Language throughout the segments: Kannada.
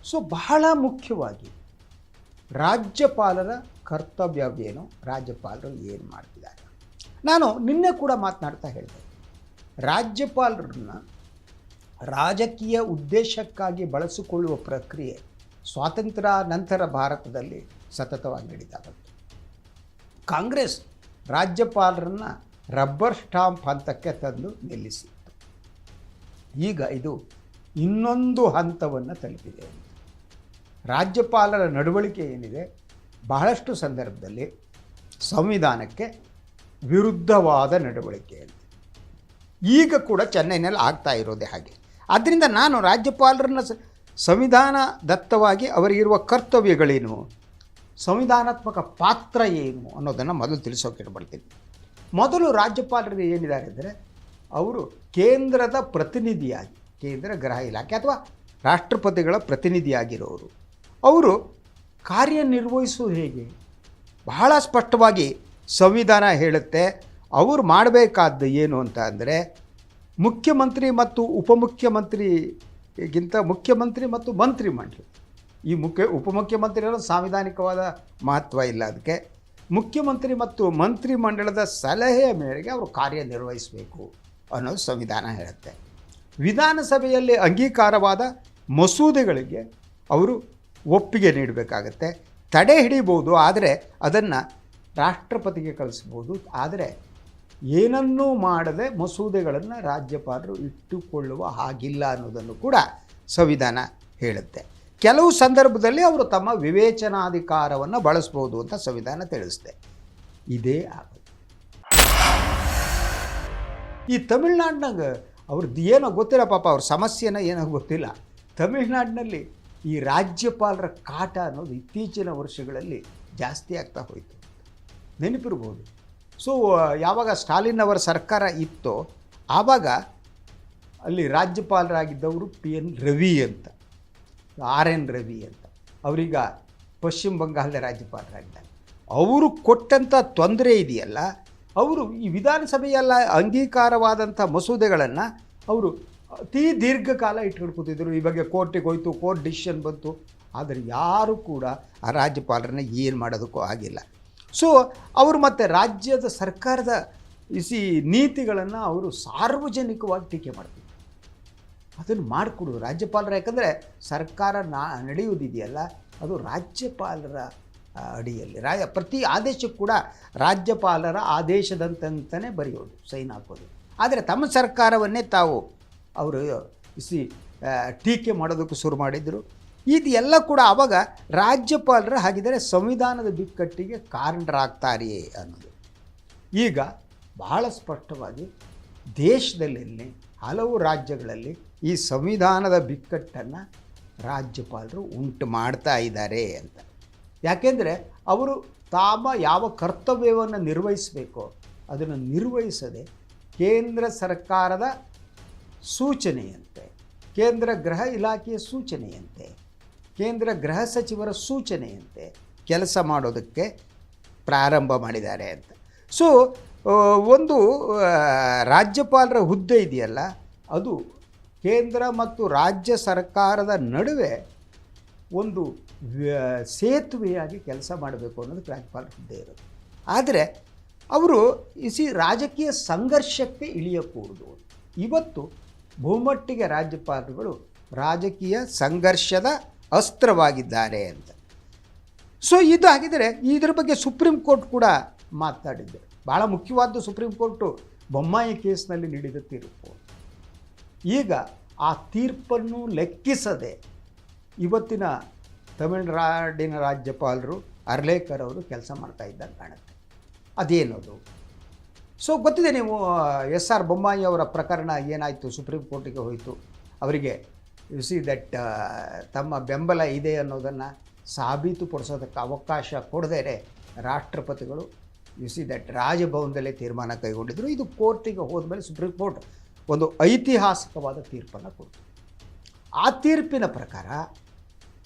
ಸೊ ಬಹಳ ಮುಖ್ಯವಾಗಿ ರಾಜ್ಯಪಾಲರ ಕರ್ತವ್ಯವೇನು, ರಾಜ್ಯಪಾಲರು ಏನು ಮಾಡ್ತಿದ್ದಾರೆ. ನಾನು ನಿನ್ನೆ ಕೂಡ ಮಾತನಾಡ್ತಾ ಹೇಳಿದೆ, ರಾಜ್ಯಪಾಲರನ್ನ ರಾಜಕೀಯ ಉದ್ದೇಶಕ್ಕಾಗಿ ಬಳಸಿಕೊಳ್ಳುವ ಪ್ರಕ್ರಿಯೆ ಸ್ವಾತಂತ್ರ್ಯ ನಂತರ ಭಾರತದಲ್ಲಿ ಸತತವಾಗಿ ನಡೀತಾ ಬಂತು. ಕಾಂಗ್ರೆಸ್ ರಾಜ್ಯಪಾಲರನ್ನು ರಬ್ಬರ್ ಸ್ಟಾಂಪ್ ಹಂತಕ್ಕೆ ತಂದು ನಿಲ್ಲಿಸಿತ್ತು. ಈಗ ಇದು ಇನ್ನೊಂದು ಹಂತವನ್ನು ತಲುಪಿದೆ. ರಾಜ್ಯಪಾಲರ ನಡವಳಿಕೆ ಏನಿದೆ ಬಹಳಷ್ಟು ಸಂದರ್ಭದಲ್ಲಿ ಸಂವಿಧಾನಕ್ಕೆ ವಿರುದ್ಧವಾದ ನಡವಳಿಕೆ ಅಂತ ಈಗ ಕೂಡ ಚೆನ್ನೈನಲ್ಲಿ ಆಗ್ತಾ ಇರೋದೇ ಹಾಗೆ. ಆದ್ದರಿಂದ ನಾನು ರಾಜ್ಯಪಾಲರನ್ನ ಸಂವಿಧಾನದತ್ತವಾಗಿ ಅವರಿಗಿರುವ ಕರ್ತವ್ಯಗಳೇನು, ಸಂವಿಧಾನಾತ್ಮಕ ಪಾತ್ರ ಏನು ಅನ್ನೋದನ್ನು ಮೊದಲು ತಿಳಿಸೋಕೆ ಇಟ್ಕೊಳ್ತೀನಿ. ಮೊದಲು ರಾಜ್ಯಪಾಲರು ಏನಿದ್ದಾರೆ ಅಂದರೆ, ಅವರು ಕೇಂದ್ರದ ಪ್ರತಿನಿಧಿಯಾಗಿ, ಕೇಂದ್ರ ಗೃಹ ಇಲಾಖೆ ಅಥವಾ ರಾಷ್ಟ್ರಪತಿಗಳ ಪ್ರತಿನಿಧಿಯಾಗಿರೋರು. ಅವರು ಕಾರ್ಯನಿರ್ವಹಿಸೋದು ಹೇಗೆ ಬಹಳ ಸ್ಪಷ್ಟವಾಗಿ ಸಂವಿಧಾನ ಹೇಳುತ್ತೆ. ಅವರು ಮಾಡಬೇಕಾದ್ದು ಏನು ಅಂತ ಅಂದರೆ, ಮುಖ್ಯಮಂತ್ರಿ ಮತ್ತು ಉಪಮುಖ್ಯಮಂತ್ರಿಗಿಂತ ಮುಖ್ಯಮಂತ್ರಿ ಮತ್ತು ಮಂತ್ರಿಮಂಡಲ, ಈ ಉಪಮುಖ್ಯಮಂತ್ರಿಗಳ ಸಾಂವಿಧಾನಿಕವಾದ ಮಹತ್ವ ಇಲ್ಲ. ಅದಕ್ಕೆ ಮುಖ್ಯಮಂತ್ರಿ ಮತ್ತು ಮಂತ್ರಿಮಂಡಲದ ಸಲಹೆಯ ಮೇರೆಗೆ ಅವರು ಕಾರ್ಯನಿರ್ವಹಿಸಬೇಕು ಅನ್ನೋದು ಸಂವಿಧಾನ ಹೇಳುತ್ತೆ. ವಿಧಾನಸಭೆಯಲ್ಲಿ ಅಂಗೀಕಾರವಾದ ಮಸೂದೆಗಳಿಗೆ ಅವರು ಒಪ್ಪಿಗೆ ನೀಡಬೇಕಾಗತ್ತೆ. ತಡೆ ಹಿಡಿಬೋದು, ಆದರೆ ಅದನ್ನು ರಾಷ್ಟ್ರಪತಿಗೆ ಕಳಿಸ್ಬೋದು. ಆದರೆ ಏನನ್ನೂ ಮಾಡದೆ ಮಸೂದೆಗಳನ್ನು ರಾಜ್ಯಪಾಲರು ಇಟ್ಟುಕೊಳ್ಳುವ ಹಾಗಿಲ್ಲ ಅನ್ನೋದನ್ನು ಕೂಡ ಸಂವಿಧಾನ ಹೇಳುತ್ತೆ. ಕೆಲವು ಸಂದರ್ಭದಲ್ಲಿ ಅವರು ತಮ್ಮ ವಿವೇಚನಾಧಿಕಾರವನ್ನು ಬಳಸ್ಬೋದು ಅಂತ ಸಂವಿಧಾನ ತಿಳಿಸುತ್ತೆ. ಇದೇ ಆಗೋದು. ಈ ತಮಿಳ್ನಾಡಿನಾಗ ಅವ್ರದ್ದು ಏನೋ ಗೊತ್ತಿಲ್ಲ, ಪಾಪ ಅವ್ರ ಸಮಸ್ಯೆನ ಏನೋ ಗೊತ್ತಿಲ್ಲ. ತಮಿಳ್ನಾಡಿನಲ್ಲಿ ಈ ರಾಜ್ಯಪಾಲರ ಕಾಟ ಅನ್ನೋದು ಇತ್ತೀಚಿನ ವರ್ಷಗಳಲ್ಲಿ ಜಾಸ್ತಿ ಆಗ್ತಾ ಹೋಯಿತು, ನೆನಪಿರ್ಬೋದು. ಸೊ ಯಾವಾಗ ಸ್ಟಾಲಿನ್ ಅವರ ಸರ್ಕಾರ ಇತ್ತೋ ಆವಾಗ ಅಲ್ಲಿ ರಾಜ್ಯಪಾಲರಾಗಿದ್ದವರು PN ರವಿ ಅಂತ, RN ರವಿ ಅಂತ. ಅವರೀಗ ಪಶ್ಚಿಮ ಬಂಗಾಳದ ರಾಜ್ಯಪಾಲರಾಗಿದ್ದಾರೆ. ಅವರು ಕೊಟ್ಟಂಥ ತೊಂದರೆ ಇದೆಯಲ್ಲ, ಅವರು ಈ ವಿಧಾನಸಭೆಯಲ್ಲ ಅಂಗೀಕಾರವಾದಂಥ ಮಸೂದೆಗಳನ್ನು ಅವರು ಅತೀ ದೀರ್ಘಕಾಲ ಇಟ್ಕೊಳ್ಕೊತಿದ್ರು. ಈ ಬಗ್ಗೆ ಕೋರ್ಟಿಗೆ ಹೋಯ್ತು, ಕೋರ್ಟ್ ಡಿಸಿಷನ್ ಬಂತು, ಆದರೆ ಯಾರೂ ಕೂಡ ಆ ರಾಜ್ಯಪಾಲರನ್ನ ಏನು ಮಾಡೋದಕ್ಕೂ ಆಗಿಲ್ಲ. ಸೊ ಅವರು ಮತ್ತು ರಾಜ್ಯದ ಸರ್ಕಾರದ ನೀತಿಗಳನ್ನು ಅವರು ಸಾರ್ವಜನಿಕವಾಗಿ ಟೀಕೆ ಮಾಡ್ತಿದ್ರು. ಅದನ್ನು ಮಾಡಿಕೊಡೋದು ರಾಜ್ಯಪಾಲರ, ಯಾಕಂದರೆ ಸರ್ಕಾರ ನಡೆಯುವುದಿದೆಯಲ್ಲ ಅದು ರಾಜ್ಯಪಾಲರ ಅಡಿಯಲ್ಲಿ. ಪ್ರತಿ ಆದೇಶಕ್ಕೂ ಕೂಡ ರಾಜ್ಯಪಾಲರ ಆದೇಶದಂತಂತಲೇ ಬರೆಯೋದು, ಸೈನ್ ಹಾಕೋದು. ಆದರೆ ತಮ್ಮ ಸರ್ಕಾರವನ್ನೇ ತಾವು ಅವರು ಟೀಕೆ ಮಾಡೋದಕ್ಕೂ ಶುರು ಮಾಡಿದರು. ಇದೆಲ್ಲ ಕೂಡ ಆವಾಗ ರಾಜ್ಯಪಾಲರು ಹಾಗಿದ್ದರೆ ಸಂವಿಧಾನದ ಬಿಕ್ಕಟ್ಟಿಗೆ ಕಾರಣರಾಗ್ತಾರೆಯೇ ಅನ್ನೋದು. ಈಗ ಬಹಳ ಸ್ಪಷ್ಟವಾಗಿ ದೇಶದಲ್ಲಿ ಹಲವು ರಾಜ್ಯಗಳಲ್ಲಿ ಈ ಸಂವಿಧಾನದ ಬಿಕ್ಕಟ್ಟನ್ನು ರಾಜ್ಯಪಾಲರು ಉಂಟು ಮಾಡ್ತಾ ಇದ್ದಾರೆ ಅಂತ. ಯಾಕೆಂದರೆ ಅವರು ಯಾವ ಕರ್ತವ್ಯವನ್ನು ನಿರ್ವಹಿಸಬೇಕೋ ಅದನ್ನು ನಿರ್ವಹಿಸದೆ ಕೇಂದ್ರ ಸರ್ಕಾರದ ಸೂಚನೆಯಂತೆ, ಕೇಂದ್ರ ಗೃಹ ಇಲಾಖೆಯ ಸೂಚನೆಯಂತೆ, ಕೇಂದ್ರ ಗೃಹ ಸಚಿವರ ಸೂಚನೆಯಂತೆ ಕೆಲಸ ಮಾಡೋದಕ್ಕೆ ಪ್ರಾರಂಭ ಮಾಡಿದ್ದಾರೆ ಅಂತ. ಸೊ ಒಂದು ರಾಜ್ಯಪಾಲರ ಹುದ್ದೆ ಇದೆಯಲ್ಲ, ಅದು ಕೇಂದ್ರ ಮತ್ತು ರಾಜ್ಯ ಸರ್ಕಾರದ ನಡುವೆ ಒಂದು ಸೇತುವೆಯಾಗಿ ಕೆಲಸ ಮಾಡಬೇಕು ಅನ್ನೋದಕ್ಕೆ ರಾಜ್ಯಪಾಲರ ಹುದ್ದೆ ಇರೋದು. ಆದರೆ ಅವರು ರಾಜಕೀಯ ಸಂಘರ್ಷಕ್ಕೆ ಇಳಿಯಕೂಡದು. ಇವತ್ತು ಬಹುಮಟ್ಟಿಗೆ ರಾಜ್ಯಪಾಲರುಗಳು ರಾಜಕೀಯ ಸಂಘರ್ಷದ ಅಸ್ತ್ರವಾಗಿದ್ದಾರೆ ಅಂತ. ಸೊ ಇದಾಗಿದ್ದರೆ ಇದರ ಬಗ್ಗೆ ಸುಪ್ರೀಂ ಕೋರ್ಟ್ ಕೂಡ ಮಾತನಾಡಿದ್ದರು. ಭಾಳ ಮುಖ್ಯವಾದ್ದು ಸುಪ್ರೀಂ ಕೋರ್ಟು ಬೊಮ್ಮಾಯಿ ಕೇಸ್ನಲ್ಲಿ ನೀಡಿದ ತೀರ್ಪು. ಈಗ ಆ ತೀರ್ಪನ್ನು ಲೆಕ್ಕಿಸದೆ ಇವತ್ತಿನ ತಮಿಳುನಾಡಿನ ರಾಜ್ಯಪಾಲರು ಅರ್ಲೇಕರ್ ಅವರು ಕೆಲಸ ಮಾಡ್ತಾ ಇದ್ದಾಗ ಕಾಣುತ್ತೆ. ಅದೇನದು? ಸೊ ಗೊತ್ತಿದೆ, ನೀವು SR ಬೊಮ್ಮಾಯಿ ಅವರ ಪ್ರಕರಣ ಏನಾಯಿತು, ಸುಪ್ರೀಂ ಕೋರ್ಟಿಗೆ ಹೋಯಿತು. ಅವರಿಗೆ ದಟ್ ತಮ್ಮ ಬೆಂಬಲ ಇದೆ ಅನ್ನೋದನ್ನು ಸಾಬೀತುಪಡಿಸೋದಕ್ಕೆ ಅವಕಾಶ ಕೊಡದೇ ರಾಷ್ಟ್ರಪತಿಗಳು ದಟ್ ರಾಜಭವನದಲ್ಲೇ ತೀರ್ಮಾನ ಕೈಗೊಂಡಿದ್ದರು. ಇದು ಕೋರ್ಟಿಗೆ ಹೋದ್ಮೇಲೆ ಸುಪ್ರೀಂ ಕೋರ್ಟ್ ಒಂದು ಐತಿಹಾಸಿಕವಾದ ತೀರ್ಪನ್ನು ಕೊಡ್ತು. ಆ ತೀರ್ಪಿನ ಪ್ರಕಾರ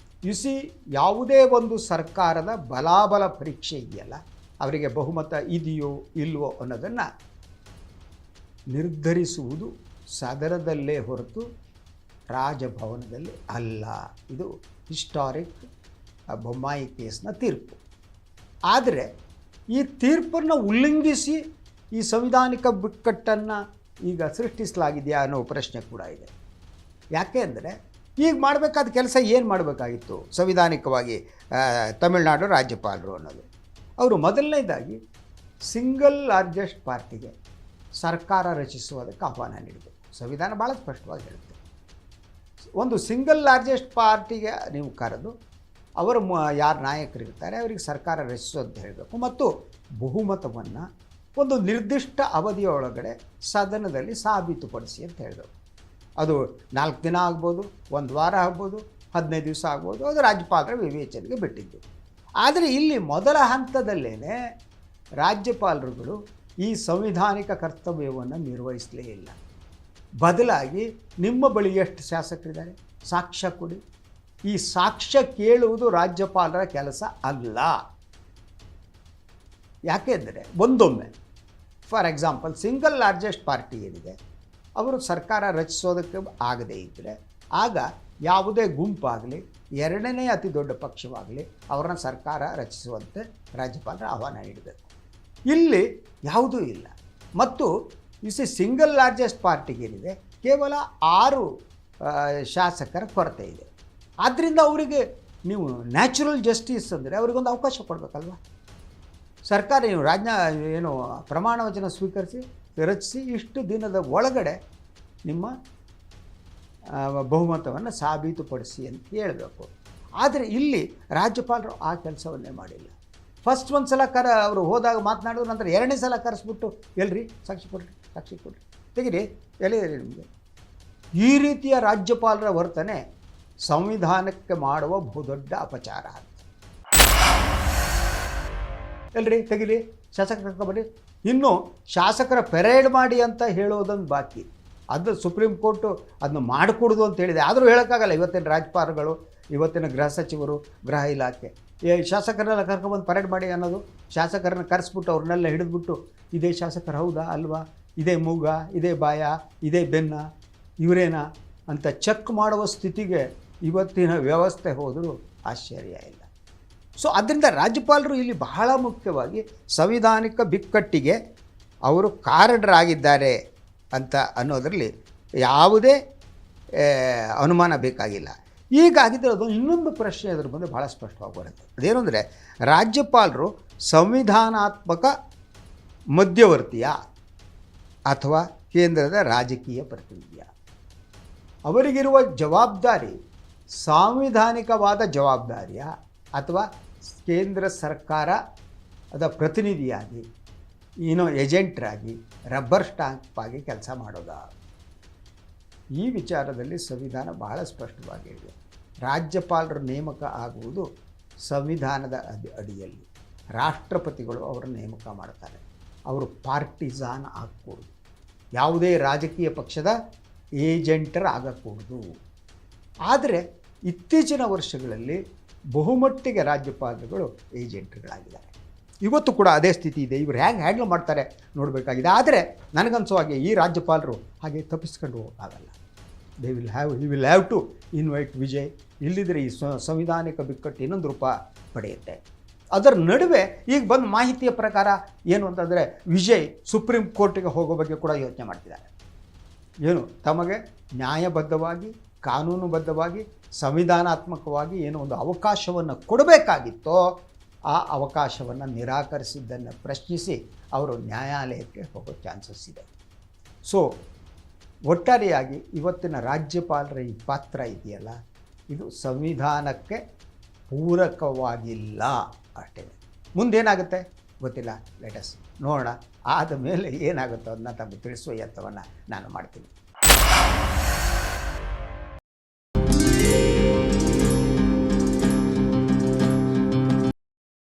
ಯಾವುದೇ ಒಂದು ಸರ್ಕಾರದ ಬಲಾಬಲ ಪರೀಕ್ಷೆ ಇದೆಯಲ್ಲ, ಅವರಿಗೆ ಬಹುಮತ ಇದೆಯೋ ಇಲ್ವೋ ಅನ್ನೋದನ್ನು ನಿರ್ಧರಿಸುವುದು ಸದನದಲ್ಲೇ ಹೊರತು ರಾಜಭವನದಲ್ಲಿ ಅಲ್ಲ. ಇದು ಹಿಸ್ಟಾರಿಕ್ ಬೊಮ್ಮಾಯಿ ಕೇಸ್ನ ತೀರ್ಪು. ಆದರೆ ಈ ತೀರ್ಪನ್ನು ಉಲ್ಲಂಘಿಸಿ ಈ ಸಂವಿಧಾನಿಕ ಬಿಕ್ಕಟ್ಟನ್ನು ಈಗ ಸೃಷ್ಟಿಸಲಾಗಿದೆಯಾ ಅನ್ನೋ ಪ್ರಶ್ನೆ ಕೂಡ ಇದೆ. ಯಾಕೆ ಅಂದರೆ ಈಗ ಮಾಡಬೇಕಾದ ಕೆಲಸ ಏನು ಮಾಡಬೇಕಾಗಿತ್ತು ಸಂವಿಧಾನಿಕವಾಗಿ ತಮಿಳುನಾಡು ರಾಜ್ಯಪಾಲರು ಅನ್ನೋದು, ಅವರು ಮೊದಲನೇದಾಗಿ ಸಿಂಗಲ್ ಲಾರ್ಜೆಸ್ಟ್ ಪಾರ್ಟಿಗೆ ಸರ್ಕಾರ ರಚಿಸುವುದಕ್ಕೆ ಆಹ್ವಾನ ನೀಡಿದರು. ಸಂವಿಧಾನ ಭಾಳ ಸ್ಪಷ್ಟವಾಗಿ ಹೇಳುತ್ತೆ, ಒಂದು ಸಿಂಗಲ್ ಲಾರ್ಜೆಸ್ಟ್ ಪಾರ್ಟಿಗೆ ನೀವು ಕರೆದು ಅವರು ಯಾರು ನಾಯಕರಿರ್ತಾರೆ ಅವರಿಗೆ ಸರ್ಕಾರ ರಚಿಸೋದು ಹೇಳಬೇಕು ಮತ್ತು ಬಹುಮತವನ್ನು ಒಂದು ನಿರ್ದಿಷ್ಟ ಅವಧಿಯೊಳಗಡೆ ಸದನದಲ್ಲಿ ಸಾಬೀತುಪಡಿಸಿ ಅಂತ ಹೇಳಬೇಕು. ಅದು 4 ದಿನ ಆಗ್ಬೋದು, 1 ವಾರ ಆಗ್ಬೋದು, 15 ದಿವಸ ಆಗ್ಬೋದು, ಅದು ರಾಜ್ಯಪಾಲರ ವಿವೇಚನೆಗೆ ಬಿಟ್ಟಿದ್ದು. ಆದರೆ ಇಲ್ಲಿ ಮೊದಲ ಹಂತದಲ್ಲೇ ರಾಜ್ಯಪಾಲರುಗಳು ಈ ಸಂವಿಧಾನಿಕ ಕರ್ತವ್ಯವನ್ನು ನಿರ್ವಹಿಸಲೇ ಇಲ್ಲ. ಬದಲಾಗಿ ನಿಮ್ಮ ಬಳಿ ಎಷ್ಟು ಶಾಸಕರಿದ್ದಾರೆ ಸಾಕ್ಷ್ಯ ಕೊಡಿ. ಈ ಸಾಕ್ಷ್ಯ ಕೇಳುವುದು ರಾಜ್ಯಪಾಲರ ಕೆಲಸ ಅಲ್ಲ. ಯಾಕೆಂದರೆ ಒಂದೊಮ್ಮೆ for example single largest party ಏನಿದೆ ಅವರು ಸರ್ಕಾರ ರಚಿಸೋದಕ್ಕೆ ಆಗದೇ ಇದ್ದರೆ ಆಗ ಯಾವುದೇ ಗುಂಪಾಗಲಿ, ಎರಡನೇ ಅತಿ ದೊಡ್ಡ ಪಕ್ಷವಾಗಲಿ ಅವರನ್ನ ಸರ್ಕಾರ ರಚಿಸುವಂತೆ ರಾಜ್ಯಪಾಲರ ಆಹ್ವಾನ ನೀಡಬೇಕು. ಇಲ್ಲಿ ಯಾವುದೂ ಇಲ್ಲ. ಮತ್ತು ಸಿಂಗಲ್ ಲಾರ್ಜೆಸ್ಟ್ ಪಾರ್ಟಿಗೇನಿದೆ ಕೇವಲ 6 ಶಾಸಕರ ಕೊರತೆ ಇದೆ. ಆದ್ದರಿಂದ ಅವರಿಗೆ ನೀವು ನ್ಯಾಚುರಲ್ ಜಸ್ಟಿಸ್ ಅಂದರೆ ಅವರಿಗೊಂದು ಅವಕಾಶ ಕೊಡಬೇಕಲ್ವ. ಸರ್ಕಾರ ಏನು ಪ್ರಮಾಣ ವಚನ ಸ್ವೀಕರಿಸಿ ರಚಿಸಿ ಇಷ್ಟು ದಿನದ ಒಳಗಡೆ ನಿಮ್ಮ ಬಹುಮತವನ್ನು ಸಾಬೀತುಪಡಿಸಿ ಅಂತ ಹೇಳಬೇಕು. ಆದರೆ ಇಲ್ಲಿ ರಾಜ್ಯಪಾಲರು ಆ ಕೆಲಸವನ್ನೇ ಮಾಡಿಲ್ಲ. ಫಸ್ಟ್ ಒಂದು ಸಲ ಅವರು ಹೋದಾಗ ಮಾತನಾಡಿದ ನಂತರ 2ನೇ ಸಲ ಕರೆಸ್ಬಿಟ್ಟು ಎಲ್ರಿ ಸಾಕ್ಷಿ ಕೊಡ್ರಿ ತೆಗೀರಿ ಎಲ್ಲಿದೆ ನಿಮಗೆ. ಈ ರೀತಿಯ ರಾಜ್ಯಪಾಲರ ವರ್ತನೆ ಸಂವಿಧಾನಕ್ಕೆ ಮಾಡುವ ಬಹುದೊಡ್ಡ ಅಪಚಾರ ಅಂತ. ಎಲ್ರಿ ತೆಗೀರಿ, ಶಾಸಕರ ಕರ್ಕೊಬನ್ನಿ. ಇನ್ನು ಶಾಸಕರ ಪೆರೇಡ್ ಮಾಡಿ ಅಂತ ಹೇಳೋದೊಂದು ಬಾಕಿ. ಅದು ಸುಪ್ರೀಂ ಕೋರ್ಟು ಅದನ್ನು ಮಾಡಿಕೊಡೋದು ಅಂತ ಹೇಳಿದೆ. ಆದರೂ ಹೇಳೋಕ್ಕಾಗಲ್ಲ. ಇವತ್ತಿನ ರಾಜ್ಯಪಾಲರುಗಳು, ಇವತ್ತಿನ ಗೃಹ ಸಚಿವರು, ಗೃಹ ಇಲಾಖೆ ಶಾಸಕರನ್ನೆಲ್ಲ ಕರ್ಕೊಬಂದು ಪರೇಡ್ ಮಾಡಿ ಅನ್ನೋದು, ಶಾಸಕರನ್ನ ಕರೆಸ್ಬಿಟ್ಟು ಅವ್ರನ್ನೆಲ್ಲ ಹಿಡಿದ್ಬಿಟ್ಟು ಇದೇ ಶಾಸಕರು ಹೌದಾ ಅಲ್ವಾ, ಇದೇ ಮೂಗ, ಇದೇ ಬಾಯ, ಇದೇ ಬೆನ್ನ, ಇವರೇನಾ ಅಂತ ಚೆಕ್ ಮಾಡುವ ಸ್ಥಿತಿಗೆ ಇವತ್ತಿನ ವ್ಯವಸ್ಥೆ ಹೋದರೂ ಆಶ್ಚರ್ಯ ಇಲ್ಲ. ಸೊ ಅದರಿಂದ ರಾಜ್ಯಪಾಲರು ಇಲ್ಲಿ ಬಹಳ ಮುಖ್ಯವಾಗಿ ಸಂವಿಧಾನಿಕ ಬಿಕ್ಕಟ್ಟಿಗೆ ಅವರು ಕಾರಣರಾಗಿದ್ದಾರೆ ಅಂತ ಅನ್ನೋದರಲ್ಲಿ ಯಾವುದೇ ಅನುಮಾನ ಬೇಕಾಗಿಲ್ಲ. ಹೀಗಾಗಿದ್ದರೆ ಅದು ಇನ್ನೊಂದು ಪ್ರಶ್ನೆ ಅದರ ಮುಂದೆ ಭಾಳ ಸ್ಪಷ್ಟವಾಗಿ ಬರುತ್ತೆ. ಅದೇನು ಅಂದರೆ ರಾಜ್ಯಪಾಲರು ಸಂವಿಧಾನಾತ್ಮಕ ಮಧ್ಯವರ್ತಿಯ ಅಥವಾ ಕೇಂದ್ರದ ರಾಜಕೀಯ ಪ್ರತಿನಿಧಿಯ. ಅವರಿಗಿರುವ ಜವಾಬ್ದಾರಿ ಸಾಂವಿಧಾನಿಕವಾದ ಜವಾಬ್ದಾರಿಯ ಅಥವಾ ಕೇಂದ್ರ ಸರ್ಕಾರ ಅದರ ಪ್ರತಿನಿಧಿಯಾಗಿ ಏಜೆಂಟ್ರಾಗಿ ರಬ್ಬರ್ ಸ್ಟಾಂಪ್ ಆಗಿ ಕೆಲಸ ಮಾಡೋದ. ಈ ವಿಚಾರದಲ್ಲಿ ಸಂವಿಧಾನ ಬಹಳ ಸ್ಪಷ್ಟವಾಗಿ ಇದೆ. ರಾಜ್ಯಪಾಲರ ನೇಮಕ ಆಗುವುದು ಸಂವಿಧಾನದ ಅಡಿಯಲ್ಲಿ. ರಾಷ್ಟ್ರಪತಿಗಳು ಅವರ ನೇಮಕ ಮಾಡ್ತಾರೆ. ಅವರು ಪಾರ್ಟಿಸಾನ್ ಆಗಕೂಡದು, ಯಾವುದೇ ರಾಜಕೀಯ ಪಕ್ಷದ ಏಜೆಂಟರ್ ಆಗಕೂಡದು. ಆದರೆ ಇತ್ತೀಚಿನ ವರ್ಷಗಳಲ್ಲಿ ಬಹುಮಟ್ಟಿಗೆ ರಾಜ್ಯಪಾಲರುಗಳು ಏಜೆಂಟ್ಗಳಾಗಿದ್ದಾರೆ. ಇವತ್ತು ಕೂಡ ಅದೇ ಸ್ಥಿತಿ ಇದೆ. ಇವರು ಹೇಗೆ ಹ್ಯಾಂಡಲ್ ಮಾಡ್ತಾರೆ ನೋಡಬೇಕಾಗಿದೆ. ಆದರೆ ನನಗನ್ಸೋ ಹಾಗೆ ಈ ರಾಜ್ಯಪಾಲರು ಹಾಗೆ ತಪ್ಪಿಸ್ಕೊಂಡು ಹೋಗೋಕ್ಕಾಗಲ್ಲ. He will have to invite Vijay. ಇಲ್ಲಿದ್ದರೆ ಈ ಸಂವಿಧಾನಿಕ ಬಿಕ್ಕಟ್ಟು ಇನ್ನೊಂದು ರೂಪ ಪಡೆಯುತ್ತೆ. ಅದರ ನಡುವೆ ಈಗ ಬಂದ ಮಾಹಿತಿಯ ಪ್ರಕಾರ ಏನು ಅಂತಂದರೆ ವಿಜಯ್ ಸುಪ್ರೀಂ ಕೋರ್ಟಿಗೆ ಹೋಗೋ ಬಗ್ಗೆ ಕೂಡ ಯೋಚನೆ ಮಾಡ್ತಿದ್ದಾರೆ. ಏನು ತಮಗೆ ನ್ಯಾಯಬದ್ಧವಾಗಿ, ಕಾನೂನುಬದ್ಧವಾಗಿ, ಸಂವಿಧಾನಾತ್ಮಕವಾಗಿ ಏನೋ ಒಂದು ಅವಕಾಶವನ್ನು ಕೊಡಬೇಕಾಗಿತ್ತೋ ಆ ಅವಕಾಶವನ್ನು ನಿರಾಕರಿಸಿದ್ದನ್ನು ಪ್ರಶ್ನಿಸಿ ಅವರು ನ್ಯಾಯಾಲಯಕ್ಕೆ ಹೋಗೋ ಚಾನ್ಸಸ್ ಇದೆ. ಸೊ ಒಟ್ಟಾರೆಯಾಗಿ ಇವತ್ತಿನ ರಾಜ್ಯಪಾಲರ ಈ ಪಾತ್ರ ಇದೆಯಲ್ಲ, ಇದು ಸಂವಿಧಾನಕ್ಕೆ ಪೂರಕವಾಗಿಲ್ಲ ಅಷ್ಟೇ. ಮುಂದೇನಾಗುತ್ತೆ ಗೊತ್ತಿಲ್ಲ, ಲೆಟಸ್ ನೋಡೋಣ. ಆದ ಮೇಲೆ ಏನಾಗುತ್ತೋ ಅದನ್ನ ತಮಗೆ ತಿಳಿಸುವ ಯತ್ನವನ್ನು ನಾನು ಮಾಡ್ತೀನಿ.